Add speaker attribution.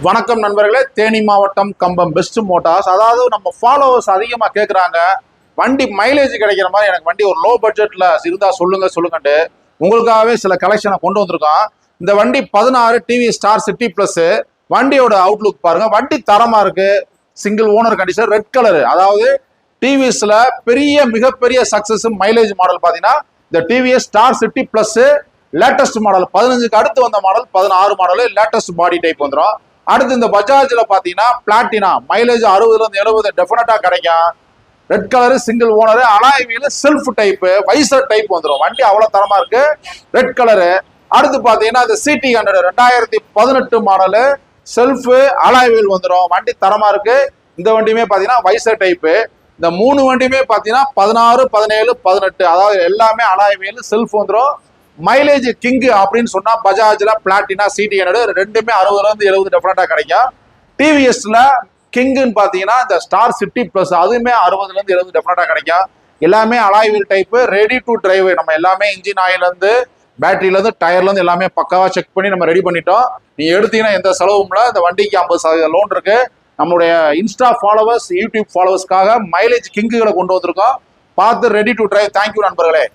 Speaker 1: வணக்கம் நண்பர்களே, தேனி மாவட்டம் கம்பம் பெஸ்ட் மோட்டார்ஸ். அதாவது நம்ம ஃபாலோவர்ஸ் அதிகமாக கேட்குறாங்க, வண்டி மைலேஜ் கிடைக்கிற மாதிரி எனக்கு வண்டி ஒரு லோ பட்ஜெட்டில் இருந்தால் சொல்லுங்கன்ட்டு உங்களுக்காகவே சில கலெக்ஷனை கொண்டு வந்திருக்கோம். இந்த வண்டி 16 டிவி ஸ்டார் சிட்டி ப்ளஸ். வண்டியோட அவுட்லுக் பாருங்க, வண்டி தரமாக இருக்கு. Single owner condition, red colour. அதாவது டிவிஎஸ்ல மிகப்பெரிய சக்சஸ் மைலேஜ் மாடல் பார்த்தீங்கன்னா இந்த TVS star city plus latest model. 15க்கு அடுத்து வந்த model 16 model latest body type வந்துடும். அடுத்து இந்த பஜாஜ்ல பாத்தீங்கன்னா பிளாட்டினா மைலேஜ் 60-70 டெஃபினட்டா கிடைக்கும். Red colour, single owner, alloy wheel, self type, visor type வந்துடும். வண்டி அவ்வளவு தரமா இருக்கு, ரெட் கலரு. அடுத்து பாத்தீங்கன்னா இந்த CD 100 2018 model, self, alloy wheel வந்துடும். வண்டி தரமா இருக்கு. இந்த வண்டியுமே பாத்தீங்கன்னா வைசர் டைப். இந்த 3 வண்டியுமே பாத்தீங்கன்னா 16, 17, 18, அதாவது எல்லாமே அலாய் வீல், செல்ஃப் வந்துடும். மைலேஜ் கிங் அப்படின்னு சொன்னா பஜாஜ்ல பிளாட்டினா சிடி 100 ரெண்டுமே 60-70 டெஃபினட்டா கிடைக்கும். டிவிஎஸ்ல கிங்னு பாத்தீங்கன்னா இந்த ஸ்டார் சிட்டி பிளஸ் அதுவுமே 60-70 டெஃபினட்டா கிடைக்கும். எல்லாமே alloy wheel type, ready to drive. நம்ம எல்லாமே இன்ஜின் ஆயில இருந்து பேட்டரியில இருந்து டயர்ல இருந்து எல்லாமே பக்காவா செக் பண்ணி நம்ம ரெடி பண்ணிட்டோம். நீங்க எடுத்தீங்கன்னா எந்த செலவும்ல. இந்த வண்டிக்கு 50% லோன் இருக்கு. நம்மளுடைய இன்ஸ்டா ஃபாலோவர்ஸ், யூடியூப் ஃபாலோவர்ஸ்க்காக மைலேஜ் கிங்குகளை கொண்டு வந்திருக்கோம். பார்த்து ரெடி டு டிரைவ். தேங்க்யூ நண்பர்களே.